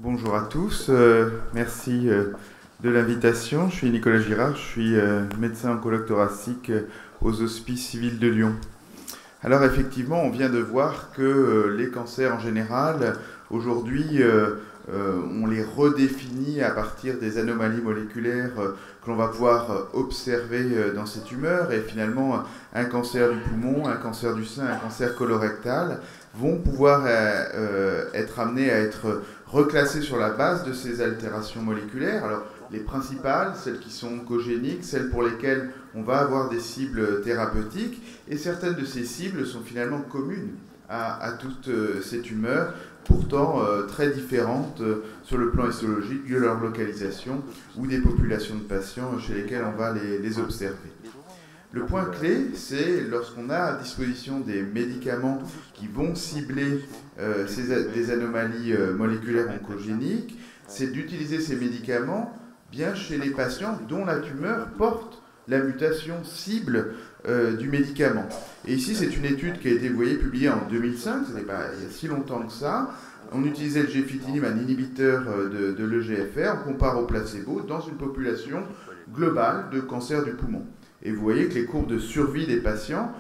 Bonjour à tous, merci de l'invitation. Je suis Nicolas Girard, je suis médecin oncologue thoracique aux Hospices civils de Lyon. Alors effectivement, on vient de voir que les cancers en général, aujourd'hui, on les redéfinit à partir des anomalies moléculaires que l'on va pouvoir observer dans ces tumeurs. Et finalement, un cancer du poumon, un cancer du sein, un cancer colorectal vont pouvoir être amenés à être reclassés sur la base de ces altérations moléculaires. Alors, les principales, celles qui sont oncogéniques, celles pour lesquelles on va avoir des cibles thérapeutiques, et certaines de ces cibles sont finalement communes à toutes ces tumeurs, pourtant très différentes sur le plan histologique de leur localisation ou des populations de patients chez lesquels on va les observer. Le point clé, c'est lorsqu'on a à disposition des médicaments qui vont cibler des anomalies moléculaires oncogéniques, c'est d'utiliser ces médicaments bien chez les patients dont la tumeur porte la mutation cible du médicament. Et ici, c'est une étude qui a été, vous voyez, publiée en 2005, ce n'est pas il y a si longtemps que ça. On utilisait le gefitinib, un inhibiteur de l'EGFR, on compare au placebo dans une population globale de cancer du poumon. Et vous voyez que les courbes de survie des patients,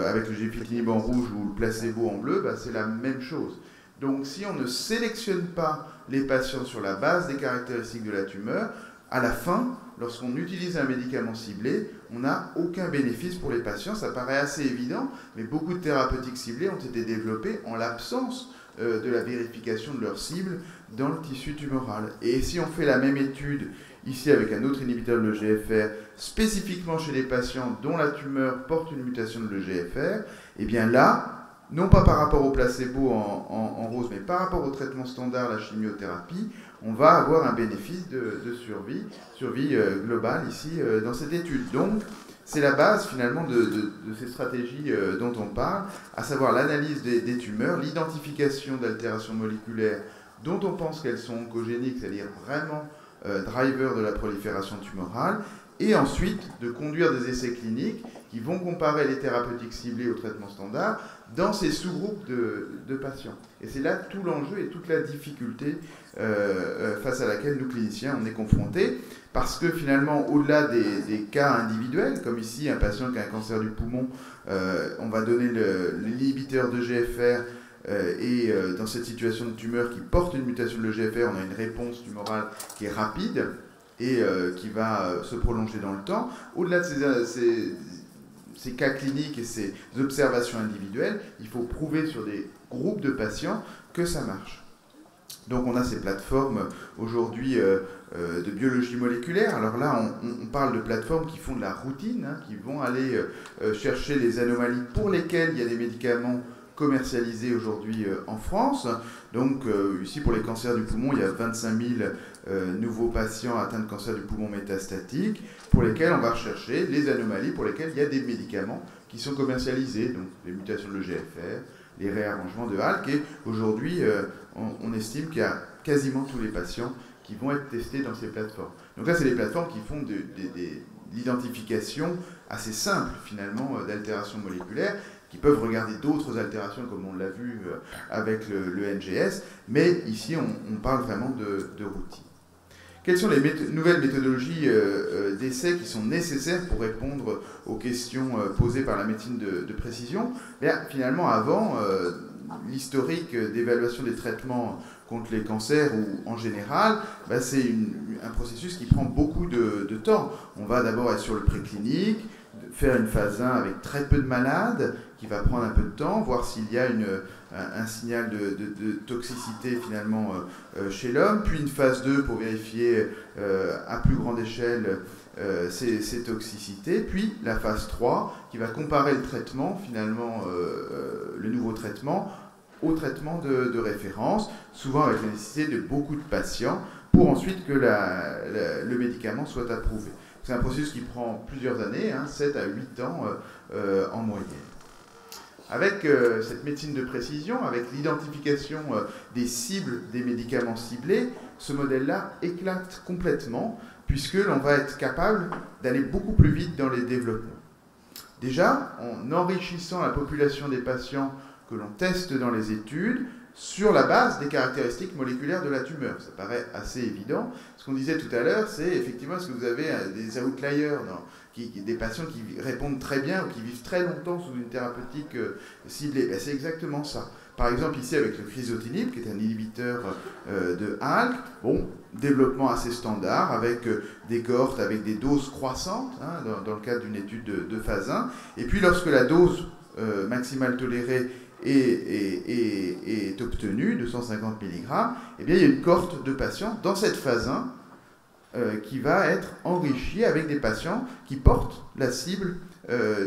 avec le gefitinib en rouge ou le placebo en bleu, c'est la même chose. Donc si on ne sélectionne pas les patients sur la base des caractéristiques de la tumeur, à la fin, lorsqu'on utilise un médicament ciblé, on n'a aucun bénéfice pour les patients. Ça paraît assez évident, mais beaucoup de thérapeutiques ciblées ont été développées en l'absence de la vérification de leur cible dans le tissu tumoral. Et si on fait la même étude ici avec un autre inhibiteur de l'EGFR, spécifiquement chez les patients dont la tumeur porte une mutation de l'EGFR, et bien là, non pas par rapport au placebo en rose, mais par rapport au traitement standard, la chimiothérapie, on va avoir un bénéfice de survie globale ici dans cette étude. Donc, c'est la base finalement de ces stratégies dont on parle, à savoir l'analyse des tumeurs, l'identification d'altérations moléculaires dont on pense qu'elles sont oncogéniques, c'est-à-dire vraiment drivers de la prolifération tumorale, et ensuite de conduire des essais cliniques qui vont comparer les thérapeutiques ciblées au traitement standard dans ces sous-groupes de patients. Et c'est là tout l'enjeu et toute la difficulté face à laquelle nous, cliniciens, on est confrontés, parce que finalement, au-delà des cas individuels, comme ici, un patient qui a un cancer du poumon, on va donner l'inhibiteur de GFR, et dans cette situation de tumeur qui porte une mutation de l'EGFR, on a une réponse tumorale qui est rapide et qui va se prolonger dans le temps. Au-delà de ces cas cliniques et ces observations individuelles, il faut prouver sur des groupes de patients que ça marche. Donc on a ces plateformes aujourd'hui de biologie moléculaire. Alors là, on parle de plateformes qui font de la routine, qui vont aller chercher les anomalies pour lesquelles il y a des médicaments commercialisés aujourd'hui en France. Donc ici, pour les cancers du poumon, il y a 25 000 nouveaux patients atteints de cancer du poumon métastatique, pour lesquels on va rechercher les anomalies pour lesquelles il y a des médicaments qui sont commercialisés, donc les mutations de l'EGFR, les réarrangements de ALK, et aujourd'hui, on estime qu'il y a quasiment tous les patients qui vont être testés dans ces plateformes. Donc là, c'est des plateformes qui font de l'identification assez simple, finalement, d'altérations moléculaires, qui peuvent regarder d'autres altérations, comme on l'a vu avec le NGS, mais ici, on parle vraiment de routine. Quelles sont les nouvelles méthodologies d'essai qui sont nécessaires pour répondre aux questions posées par la médecine de précision? Finalement, avant, l'historique d'évaluation des traitements contre les cancers ou en général, c'est un processus qui prend beaucoup de temps. On va d'abord être sur le préclinique, faire une phase 1 avec très peu de malades, qui va prendre un peu de temps, voir s'il y a un signal de toxicité finalement chez l'homme, puis une phase 2 pour vérifier à plus grande échelle ces toxicités, puis la phase 3 qui va comparer le traitement, finalement le nouveau traitement, au traitement de référence, souvent avec la nécessité de beaucoup de patients, pour ensuite que le médicament soit approuvé. C'est un processus qui prend plusieurs années, 7 à 8 ans en moyenne. Avec cette médecine de précision, avec l'identification des cibles des médicaments ciblés, ce modèle-là éclate complètement, puisque l'on va être capable d'aller beaucoup plus vite dans les développements. Déjà, en enrichissant la population des patients que l'on teste dans les études, sur la base des caractéristiques moléculaires de la tumeur. Ça paraît assez évident. Ce qu'on disait tout à l'heure, c'est effectivement, est-ce que vous avez des outliers, des patients qui répondent très bien ou qui vivent très longtemps sous une thérapeutique ciblée? Ben, c'est exactement ça. Par exemple, ici, avec le crizotinib, qui est un inhibiteur de ALK, bon, développement assez standard, avec des cohortes avec des doses croissantes, hein, dans le cadre d'une étude de phase 1. Et puis, lorsque la dose maximale tolérée est obtenue, 250 mg, eh bien, il y a une cohorte de patients dans cette phase 1 qui va être enrichie avec des patients qui portent la cible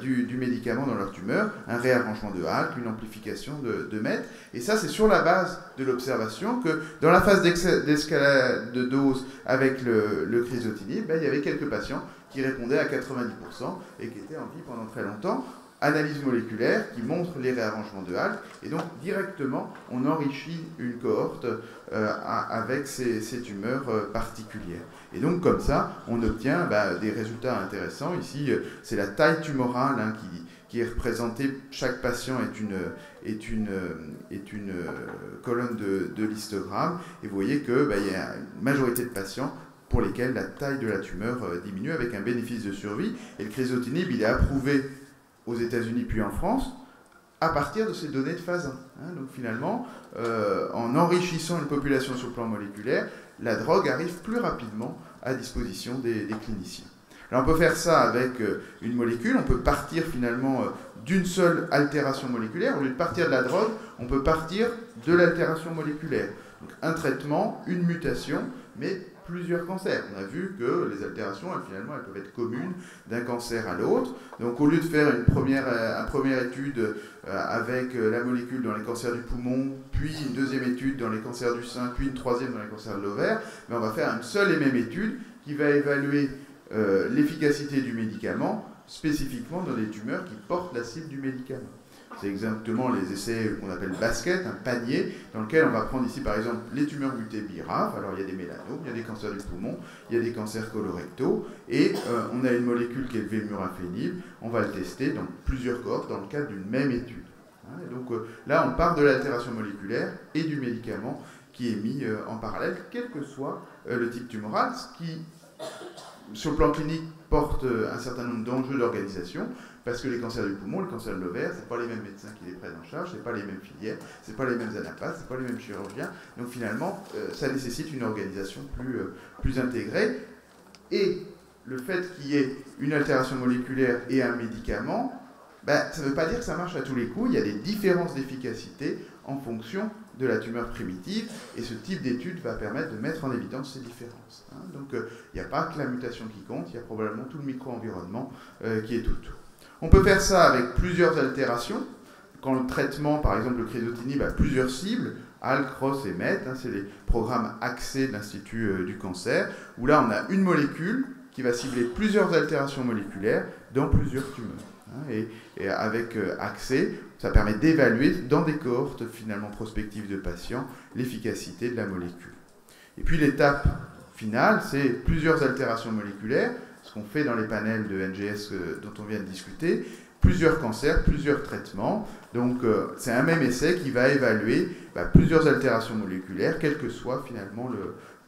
du médicament dans leur tumeur, un réarrangement de ALK, une amplification de MET. Et ça, c'est sur la base de l'observation que dans la phase d'escalade de dose avec le crizotinib, ben, il y avait quelques patients qui répondaient à 90% et qui étaient en vie pendant très longtemps. Analyse moléculaire qui montre les réarrangements de ALK, et donc directement on enrichit une cohorte avec ces tumeurs particulières. Et donc comme ça, on obtient des résultats intéressants. Ici, c'est la taille tumorale hein, qui est représentée. Chaque patient est une colonne de l'histogramme, et vous voyez qu'il y a une majorité de patients pour lesquels la taille de la tumeur diminue avec un bénéfice de survie. Et le crizotinib, il est approuvé aux États-Unis puis en France, à partir de ces données de phase 1. Hein. Donc finalement, en enrichissant une population sur le plan moléculaire, la drogue arrive plus rapidement à disposition des cliniciens. Alors on peut faire ça avec une molécule, on peut partir finalement d'une seule altération moléculaire. Au lieu de partir de la drogue, on peut partir de l'altération moléculaire. Donc un traitement, une mutation, mais plusieurs cancers. On a vu que les altérations, finalement, elles peuvent être communes d'un cancer à l'autre. Donc, au lieu de faire une première étude avec la molécule dans les cancers du poumon, puis une deuxième étude dans les cancers du sein, puis une troisième dans les cancers de l'ovaire, on va faire une seule et même étude qui va évaluer l'efficacité du médicament, spécifiquement dans les tumeurs qui portent la cible du médicament. C'est exactement les essais qu'on appelle basket, un panier, dans lequel on va prendre ici par exemple les tumeurs mutées BRAF. Alors il y a des mélanomes, il y a des cancers du poumon, il y a des cancers colorectaux, et on a une molécule qui est le vemurafenib, on va le tester dans plusieurs cohortes dans le cadre d'une même étude. Et donc là on part de l'altération moléculaire et du médicament qui est mis en parallèle, quel que soit le type tumoral, ce qui sur le plan clinique porte un certain nombre d'enjeux d'organisation. Parce que les cancers du poumon, les cancers de l'ovaire, ce n'est pas les mêmes médecins qui les prennent en charge, ce n'est pas les mêmes filières, ce n'est pas les mêmes anapathes, ce n'est pas les mêmes chirurgiens. Donc finalement, ça nécessite une organisation plus intégrée. Et le fait qu'il y ait une altération moléculaire et un médicament, ça ne veut pas dire que ça marche à tous les coups. Il y a des différences d'efficacité en fonction de la tumeur primitive, et ce type d'étude va permettre de mettre en évidence ces différences. Hein. Donc il n'y a pas que la mutation qui compte, il y a probablement tout le micro-environnement qui est autour. On peut faire ça avec plusieurs altérations. Quand le traitement, par exemple le crizotinib, a plusieurs cibles, ALK, ROS et MET, hein, c'est les programmes accès de l'Institut du cancer, où là on a une molécule qui va cibler plusieurs altérations moléculaires dans plusieurs tumeurs. Hein, et avec accès, ça permet d'évaluer dans des cohortes finalement prospectives de patients l'efficacité de la molécule. Et puis l'étape finale, c'est plusieurs altérations moléculaires, ce qu'on fait dans les panels de NGS dont on vient de discuter, plusieurs cancers, plusieurs traitements. Donc c'est un même essai qui va évaluer plusieurs altérations moléculaires, quel que soit finalement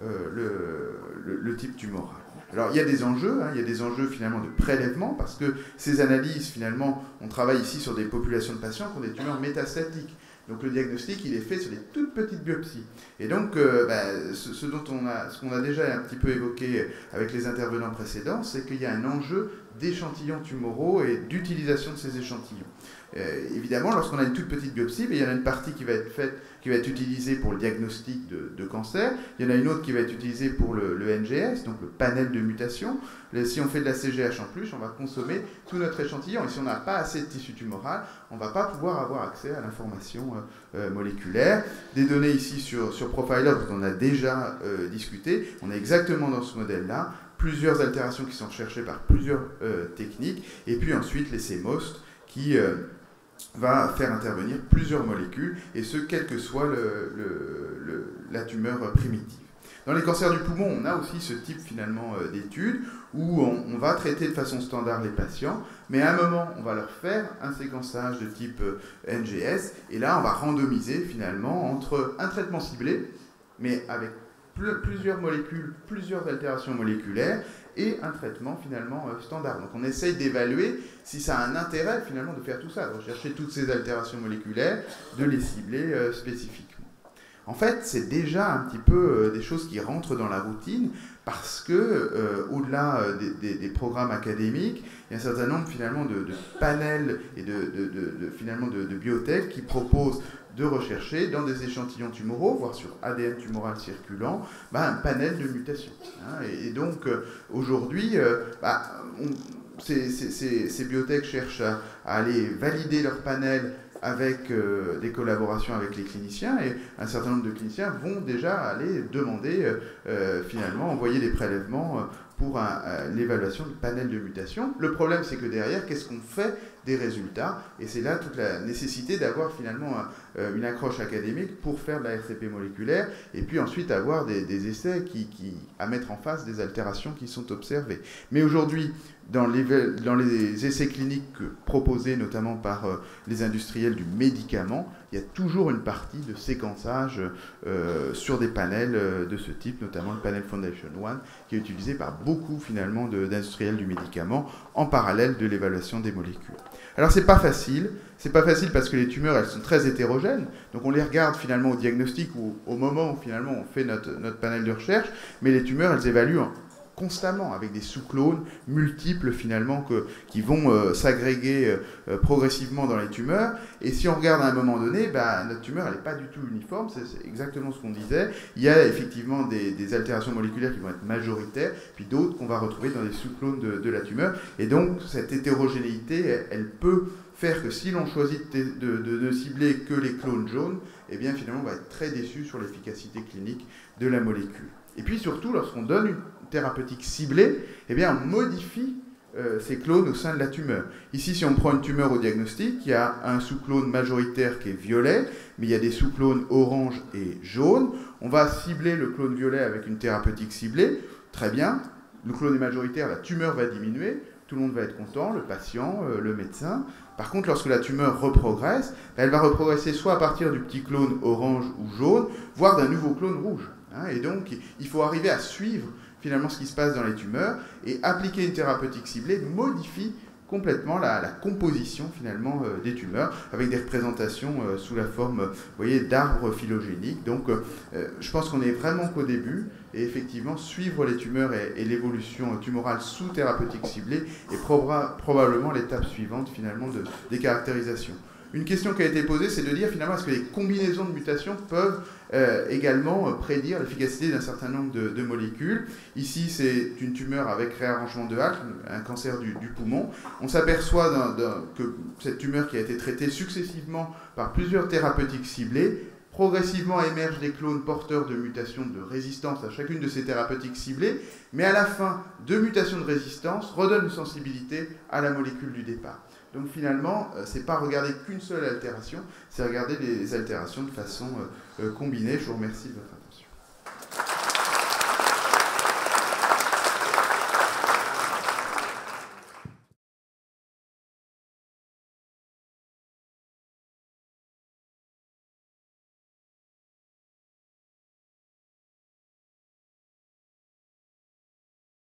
le type tumoral. Alors il y a des enjeux, il y a des enjeux finalement de prélèvement, parce que ces analyses finalement, on travaille ici sur des populations de patients qui ont des tumeurs métastatiques. Donc le diagnostic, il est fait sur des toutes petites biopsies. Et donc, ce qu'on a déjà un petit peu évoqué avec les intervenants précédents, c'est qu'il y a un enjeu d'échantillons tumoraux et d'utilisation de ces échantillons. Évidemment, lorsqu'on a une toute petite biopsie, il y en a une partie qui va être faite, qui va être utilisée pour le diagnostic de cancer. Il y en a une autre qui va être utilisée pour le NGS, donc le panel de mutation. Si on fait de la CGH en plus, on va consommer tout notre échantillon. Et si on n'a pas assez de tissu tumoral, on ne va pas pouvoir avoir accès à l'information moléculaire. Des données ici sur Profiler, dont on a déjà discuté. On est exactement dans ce modèle-là. Plusieurs altérations qui sont recherchées par plusieurs techniques. Et puis ensuite, les CMOS qui va faire intervenir plusieurs molécules, et ce, quelle que soit la tumeur primitive. Dans les cancers du poumon, on a aussi ce type finalement d'études où on va traiter de façon standard les patients, mais à un moment, on va leur faire un séquençage de type NGS, et là, on va randomiser finalement entre un traitement ciblé, mais avec plusieurs molécules, plusieurs altérations moléculaires, et un traitement finalement standard. Donc on essaye d'évaluer si ça a un intérêt finalement de faire tout ça, de rechercher toutes ces altérations moléculaires, de les cibler spécifiquement. En fait, c'est déjà un petit peu des choses qui rentrent dans la routine parce que, au-delà des programmes académiques, il y a un certain nombre finalement de panels et finalement de biotech qui proposent de rechercher dans des échantillons tumoraux, voire sur ADN tumoral circulant, un panel de mutations. Et donc, aujourd'hui, ces biotech cherchent à aller valider leur panel avec des collaborations avec les cliniciens, et un certain nombre de cliniciens vont déjà aller demander, finalement, envoyer des prélèvements pour l'évaluation du panel de mutations. Le problème, c'est que derrière, qu'est-ce qu'on fait des résultats? Et c'est là toute la nécessité d'avoir finalement une accroche académique pour faire de la RCP moléculaire, et puis ensuite avoir des essais à mettre en face des altérations qui sont observées. Mais aujourd'hui, dans les essais cliniques proposés notamment par les industriels du médicament, il y a toujours une partie de séquençage sur des panels de ce type, notamment le panel Foundation One, qui est utilisé par beaucoup finalement d'industriels du médicament en parallèle de l'évaluation des molécules. Alors c'est pas facile parce que les tumeurs elles sont très hétérogènes, donc on les regarde finalement au diagnostic ou au moment où finalement on fait notre panel de recherche, mais les tumeurs elles évaluent constamment, avec des sous-clones multiples finalement qui vont s'agréger progressivement dans les tumeurs. Et si on regarde à un moment donné, notre tumeur elle n'est pas du tout uniforme, c'est exactement ce qu'on disait. Il y a effectivement des altérations moléculaires qui vont être majoritaires, puis d'autres qu'on va retrouver dans des sous-clones de la tumeur. Et donc cette hétérogénéité, elle peut faire que si l'on choisit de ne cibler que les clones jaunes, eh bien finalement on va être très déçu sur l'efficacité clinique de la molécule. Et puis surtout, lorsqu'on donne une thérapeutique ciblée, eh bien on modifie ces clones au sein de la tumeur. Ici, si on prend une tumeur au diagnostic, il y a un sous-clone majoritaire qui est violet, mais il y a des sous-clones orange et jaune. On va cibler le clone violet avec une thérapeutique ciblée. Très bien, le clone est majoritaire, la tumeur va diminuer, tout le monde va être content, le patient, le médecin. Par contre, lorsque la tumeur reprogresse, elle va reprogresser soit à partir du petit clone orange ou jaune, voire d'un nouveau clone rouge. Et donc, il faut arriver à suivre finalement ce qui se passe dans les tumeurs, et appliquer une thérapeutique ciblée modifie complètement la composition finalement des tumeurs, avec des représentations sous la forme, vous voyez, d'arbres phylogéniques. Donc je pense qu'on est vraiment qu'au début, et effectivement suivre les tumeurs et l'évolution tumorale sous thérapeutique ciblée est probablement l'étape suivante finalement des caractérisations. Une question qui a été posée, c'est de dire finalement est-ce que les combinaisons de mutations peuvent également prédire l'efficacité d'un certain nombre de molécules. Ici, c'est une tumeur avec réarrangement de HALK, un cancer du poumon. On s'aperçoit que cette tumeur qui a été traitée successivement par plusieurs thérapeutiques ciblées, progressivement émergent des clones porteurs de mutations de résistance à chacune de ces thérapeutiques ciblées, mais à la fin, deux mutations de résistance redonnent une sensibilité à la molécule du départ. Donc finalement, ce n'est pas regarder qu'une seule altération, c'est regarder les altérations de façon combinée. Je vous remercie de votre attention.